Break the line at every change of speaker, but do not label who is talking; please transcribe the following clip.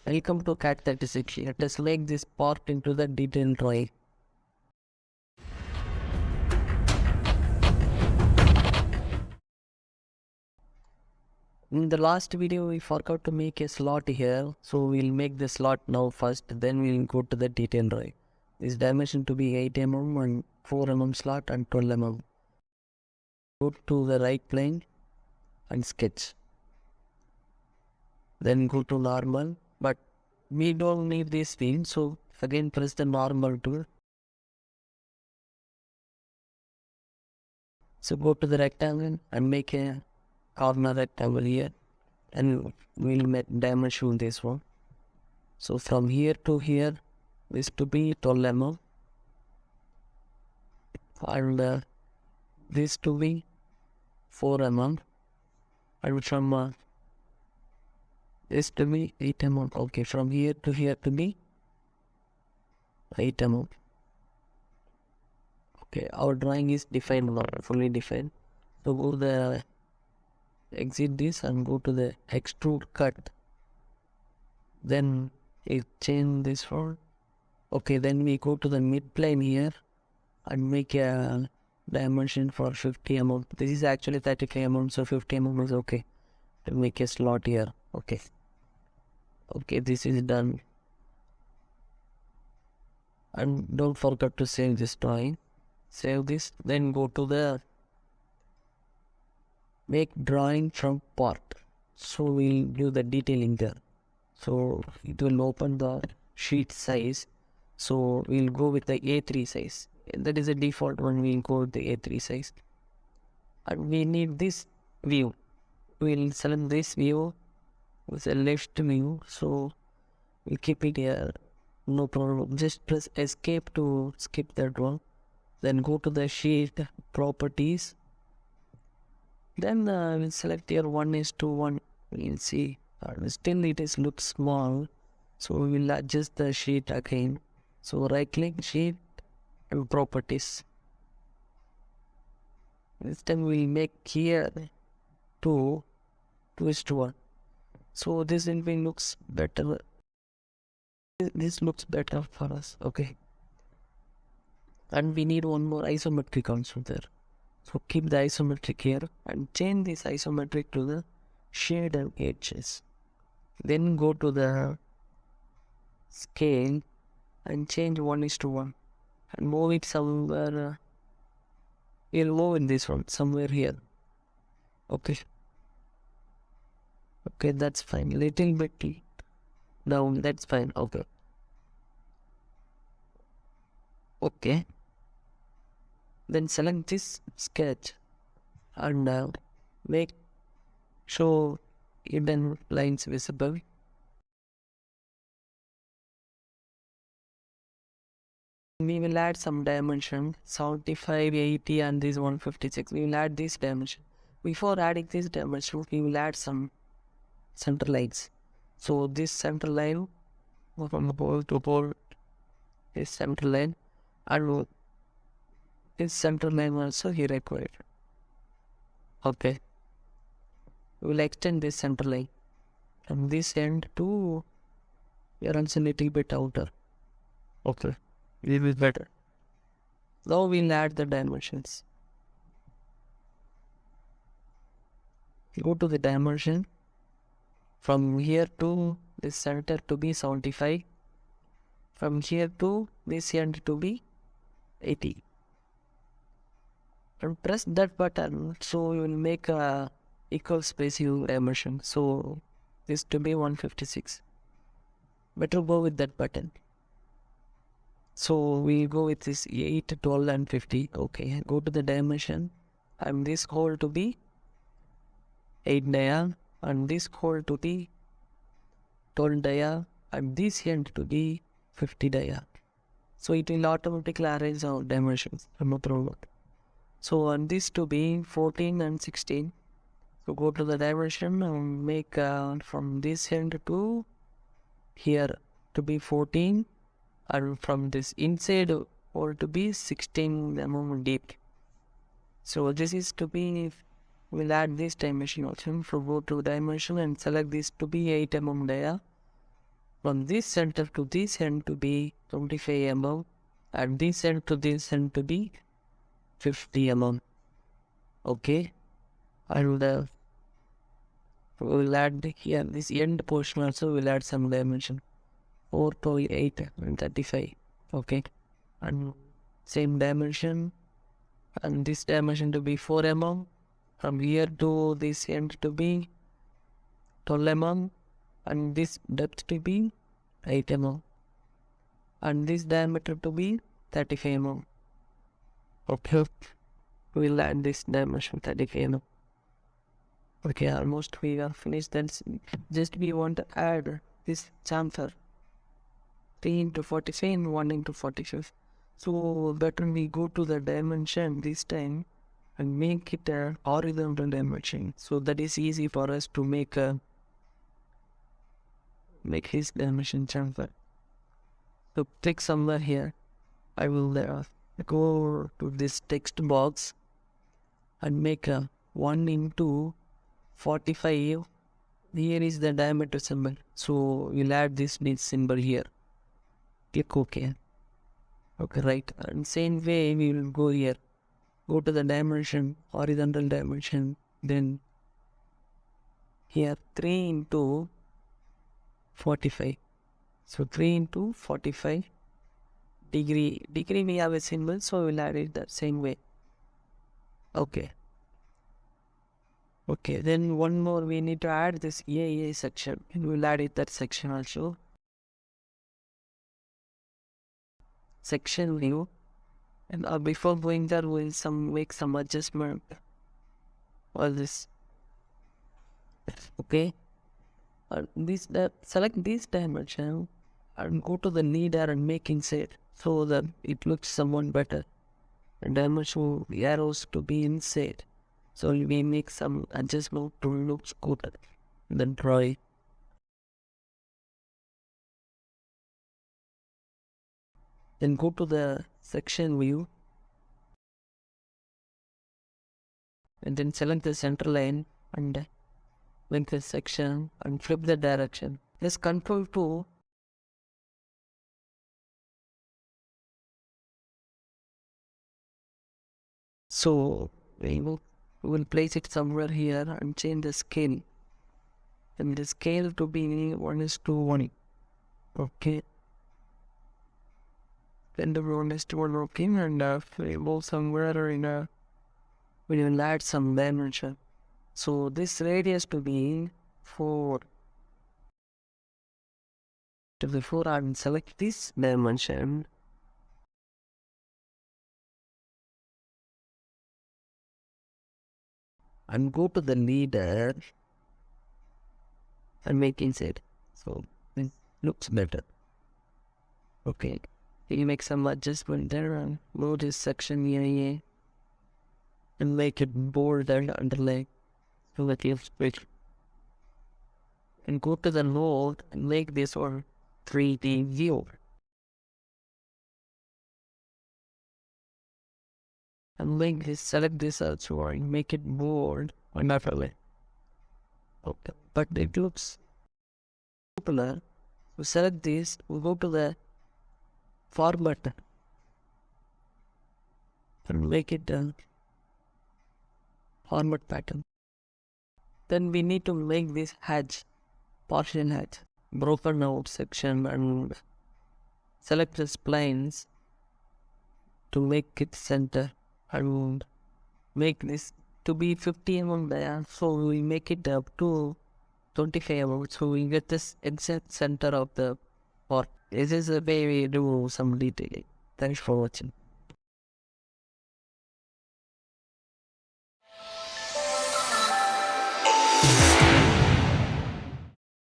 Welcome to CAT 36. Let us make this part into the detailed drawing. In the last video we forgot to make a slot here, so we'll make the slot now first, then we'll go to the detailed drawing. This dimension to be 8 mm and 4 mm slot and 12 mm. Go to the right plane and sketch. Then go to normal, but we don't need this field, so again press the normal tool. So go to the rectangle and make a corner rectangle here, and we'll make dimension this one. So from here to here, this to be 12 mm, and this to be 4 mm, and from this to be 8 mm. Okay, from here to here to be 8 mm. Okay, our drawing is defined now, fully defined. So go to the exit this and go to the Extrude Cut. Then change this one. Okay, then we go to the midplane here and make a dimension for 50 mm. This is actually 35 mm, so 50 mm is okay. To make a slot here. Okay. Okay, this is done. And don't forget to save this drawing. Save this, then go to the make drawing from part. So we'll do the detailing there. So it will open the sheet size. So we'll go with the A3 size. That is a default one. We'll go with the A3 size. And we need this view. We'll select this view with a left view. So we'll keep it here. No problem. Just press escape to skip that one. Then go to the sheet properties. Then we'll select here 1:1. We'll see. Still it is looks small. So we will adjust the sheet again. So right click sheet and properties. This time we'll make here 2:1. So this will looks better. This looks better for us. Okay. And we need one more isometric also there. So keep the isometric here and change this isometric to the shade and edges. Then go to the scale and change 1:1 and move it somewhere. We'll move in this one somewhere here. Okay. Okay, that's fine. Little bit down. That's fine. Okay. Okay. Then select this sketch and make show hidden lines visible. We will add some dimension 75, 80 and this 156. We will add this dimension. Before adding this dimension, we will add some center lines. So this center line from pole to pole is center line, and this center line also here required. Okay. We will extend this center line from this end to here also a little bit outer. Okay. It will be better. Now we'll add the dimensions. Go to the dimension. From here to this center to be 75. From here to this end to be 80. And press that button, so you will make a equal spacing dimension. So this to be 156. Better go with that button. So we go with this 8, 12 and 50. Okay, go to the dimension and this hole to be 8 dia and this hole to be 12 dia and this end to be 50 dia. So it will automatically arrange our dimensions. No problem. So on this to be 14 and 16. So go to the dimension and make from this end to here to be 14, and from this inside hole to be 16 mm deep. So this is to be, we'll add this dimension also. So go to dimension and select this to be 8 mm dia from this center to this end to be 25 mm and this end to this end to be 50 mm. Okay, and we'll add here this end portion also. We'll add some dimension 4 to 8 and 35. Okay, and same dimension, and this dimension to be 4 mm, from here to this end to be 12 mm, and this depth to be 8 mm, and this diameter to be 35 mm. Okay, we'll add this dimension 35 mm. Okay, almost we are finished. Then just we want to add this chamfer 3 into 45 and 1 into 45. So better we go to the dimension this time and make it a horizontal dimension. So that is easy for us to make his dimension chamfer. So click somewhere here. I will go to this text box and make a 1 into 45. Here is the diameter symbol. So we'll add this symbol here. Click OK. Okay, right. And same way we will go here. Go to the dimension, horizontal dimension. Then here 3 into 45. So 3 into 45 degree. Degree we have a symbol, so we'll add it that same way. Okay. Okay, then one more we need to add this EAA section, and we'll add it that section also. Section view, and before going there we'll make some adjustment. All this. Okay. Select this dimension and go to the leader and make inside so that it looks somewhat better. And dimension arrows to be inside. So we make some adjustment to look good. Then try. Then go to the section view. And then select the center line and link the section and flip the direction. Just Ctrl 2. So we will place it somewhere here and change the scale. And the scale to be 1:1. Okay. Then the 1:1 okay, and we will somewhere we will add some dimension. So this radius to be 4. To the 4 and select this dimension. And go to the leader and make inside. So it looks better. Okay. You make some adjustment there and move this section here and make it bold and underlay so that you switch. And go to the node and make this one 3D view. And select this also and make it bold and underlay. Okay. But it looks popular. We select this, we go to the format and make it a format pattern. Then we need to make this hatch, partial hatch, broken out section, and select the splines to make it center and make this to be 50 mm there. So we make it up to 25 mm. So we get this exact center of the part. This is the way we do some detailing. Thanks for watching.